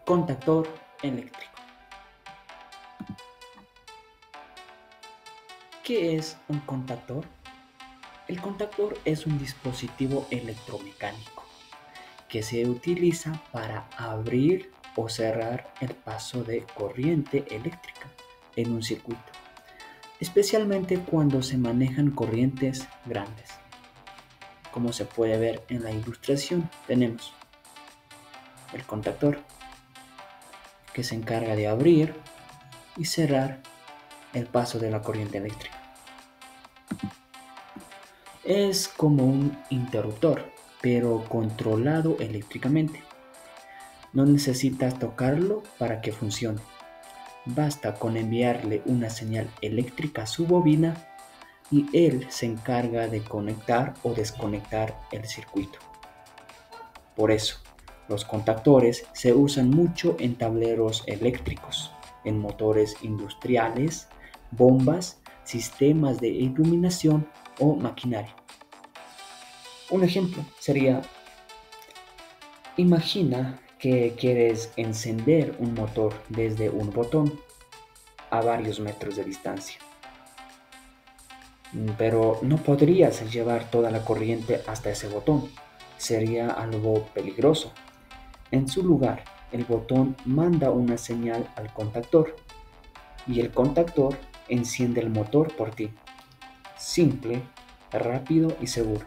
Contactor eléctrico. ¿Qué es un contactor? El contactor es un dispositivo electromecánico que se utiliza para abrir o cerrar el paso de corriente eléctrica en un circuito, especialmente cuando se manejan corrientes grandes. Como se puede ver en la ilustración, tenemos el contactor que se encarga de abrir y cerrar el paso de la corriente eléctrica. Es como un interruptor, pero controlado eléctricamente. No necesitas tocarlo para que funcione. Basta con enviarle una señal eléctrica a su bobina y él se encarga de conectar o desconectar el circuito. Por eso, los contactores se usan mucho en tableros eléctricos, en motores industriales, bombas, sistemas de iluminación o maquinaria. Un ejemplo sería: imagina que quieres encender un motor desde un botón a varios metros de distancia, pero no podrías llevar toda la corriente hasta ese botón. Sería algo peligroso. En su lugar, el botón manda una señal al contactor y el contactor enciende el motor por ti. Simple, rápido y seguro.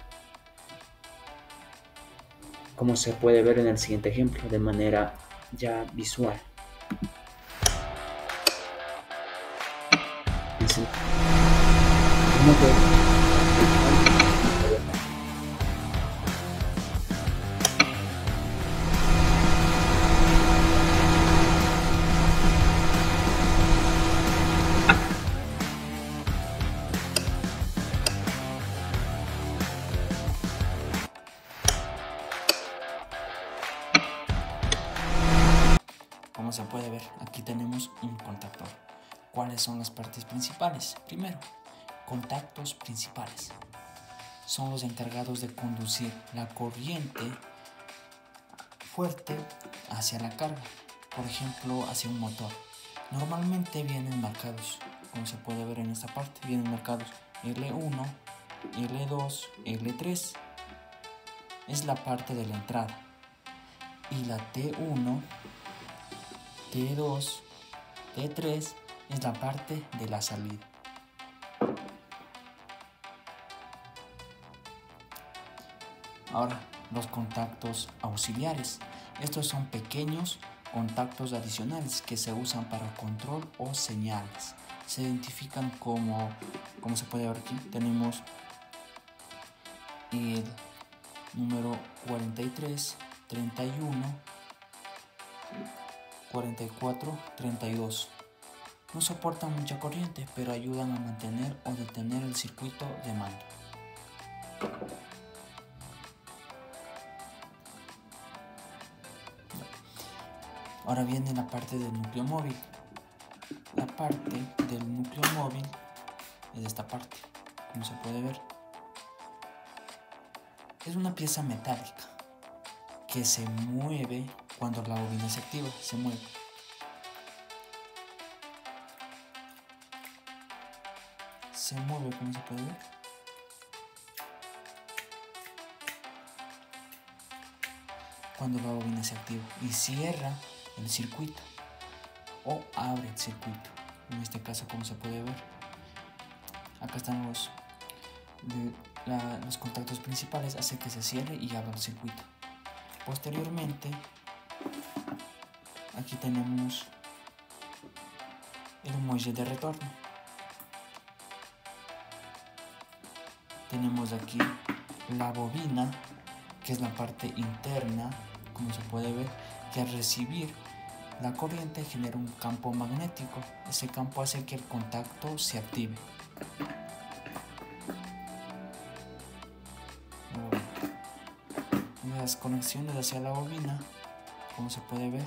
Como se puede ver en el siguiente ejemplo de manera ya visual. El motor Como se puede ver, aquí tenemos un contactor. ¿Cuáles son las partes principales? Primero, contactos principales. Son los encargados de conducir la corriente fuerte hacia la carga, por ejemplo, hacia un motor. Normalmente vienen marcados, como se puede ver en esta parte, vienen marcados L1, L2, L3. Es la parte de la entrada. Y la T1, T2, T3 es la parte de la salida. Ahora, los contactos auxiliares. Estos son pequeños contactos adicionales que se usan para control o señales. Se identifican como se puede ver aquí, tenemos el número 43, 31, 44, 32. No soportan mucha corriente, pero ayudan a mantener o detener el circuito de mando. Ahora viene la parte del núcleo móvil. La parte del núcleo móvil es esta parte, como se puede ver. Es una pieza metálica que se mueve cuando la bobina se activa, se mueve. Se mueve, como se puede ver. Cuando la bobina se activa y cierra el circuito o abre el circuito. En este caso, como se puede ver, acá están los contactos principales, hace que se cierre y abra el circuito. Posteriormente, aquí tenemos el muelle de retorno. Tenemos aquí la bobina, que es la parte interna, como se puede ver, que al recibir la corriente genera un campo magnético. Ese campo hace que el contacto se active. Las conexiones hacia la bobina, como se puede ver,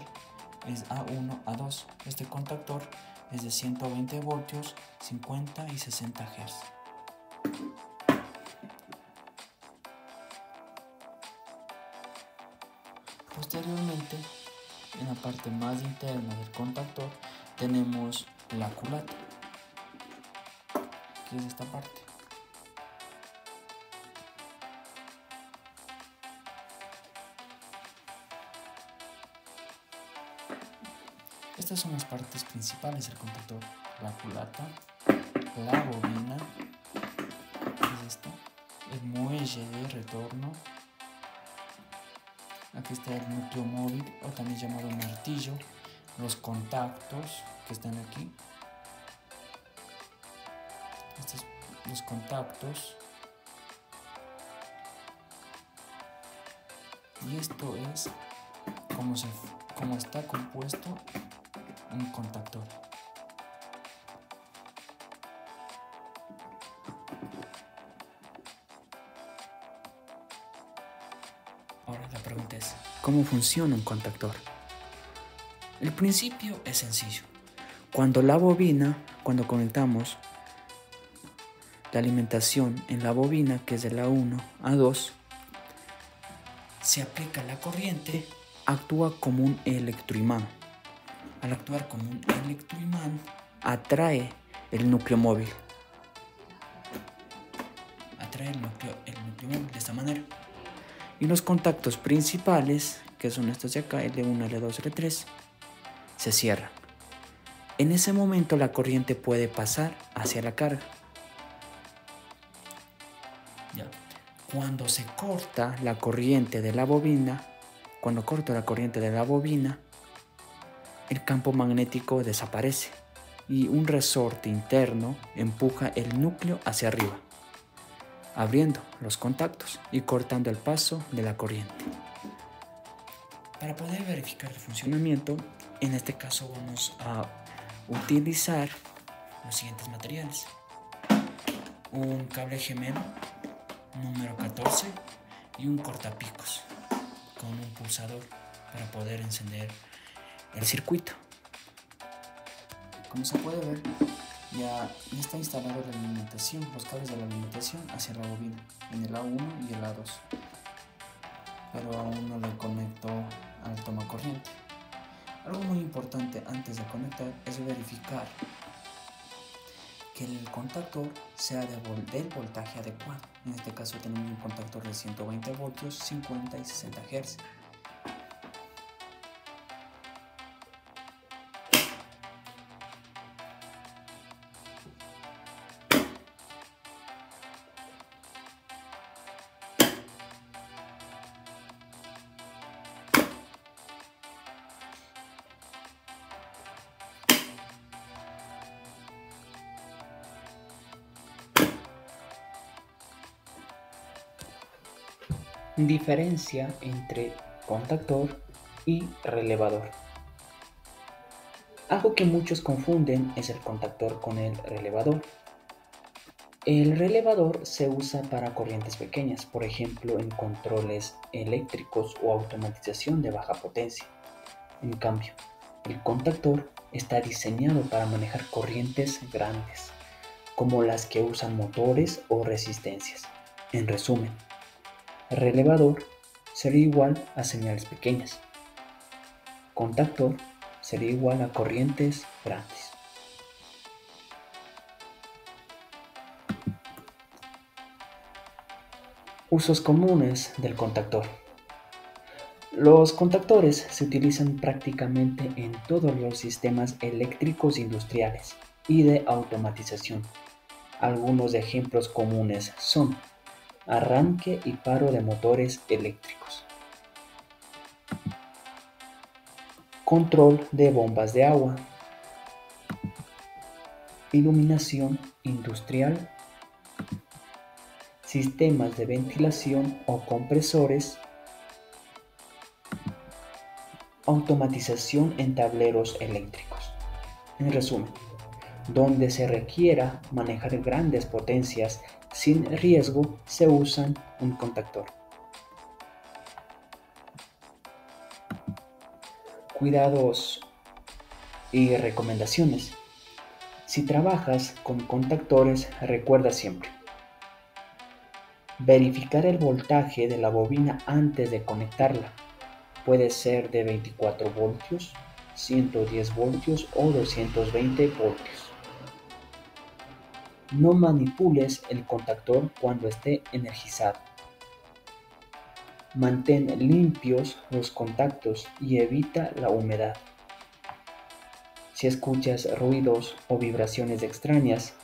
es A1, A2. Este contactor es de 120 voltios, 50 y 60 Hz. Posteriormente en la parte más interna del contactor, tenemos la culata, que es esta parte. Estas son las partes principales del contactor: la culata, la bobina, que es esta, el muelle de retorno. Aquí está el núcleo móvil, o también llamado martillo, los contactos que están aquí. Estos son los contactos. Y esto es como está compuesto un contactor. Ahora la pregunta es, ¿cómo funciona un contactor? El principio es sencillo. Cuando conectamos la alimentación en la bobina, que es de la 1 a 2, se aplica la corriente, actúa como un electroimán. Al actuar como un electroimán, atrae el núcleo móvil. Atrae el núcleo móvil de esta manera. Y los contactos principales, que son estos de acá, L1, L2, L3, se cierran. En ese momento la corriente puede pasar hacia la carga. Ya. Cuando se corta la corriente de la bobina, el campo magnético desaparece y un resorte interno empuja el núcleo hacia arriba, abriendo los contactos y cortando el paso de la corriente. Para poder verificar el funcionamiento, en este caso vamos a utilizar los siguientes materiales: un cable gemelo número 14 y un cortapicos con un pulsador para poder encender el circuito. Como se puede ver, ya está instalada la alimentación, los cables de la alimentación hacia la bobina en el A1 y el A2, pero aún no le conecto al tomacorriente. Algo muy importante antes de conectar es verificar que el contactor sea del voltaje adecuado. En este caso tenemos un contactor de 120 voltios, 50 y 60 Hz. Diferencia entre contactor y relevador. Algo que muchos confunden es el contactor con el relevador. El relevador se usa para corrientes pequeñas, por ejemplo en controles eléctricos o automatización de baja potencia. En cambio, el contactor está diseñado para manejar corrientes grandes, como las que usan motores o resistencias. En resumen, relevador sería igual a señales pequeñas. Contactor sería igual a corrientes grandes. Usos comunes del contactor. Los contactores se utilizan prácticamente en todos los sistemas eléctricos industriales y de automatización. Algunos ejemplos comunes son arranque y paro de motores eléctricos, control de bombas de agua, iluminación industrial, sistemas de ventilación o compresores, automatización en tableros eléctricos. En resumen, donde se requiera manejar grandes potencias sin riesgo, se usa un contactor. Cuidados y recomendaciones. Si trabajas con contactores, recuerda siempre verificar el voltaje de la bobina antes de conectarla. Puede ser de 24 voltios, 110 voltios o 220 voltios. No manipules el contactor cuando esté energizado. Mantén limpios los contactos y evita la humedad. Si escuchas ruidos o vibraciones extrañas,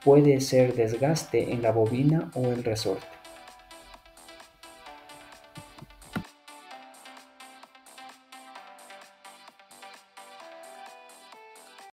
puede ser desgaste en la bobina o el resorte.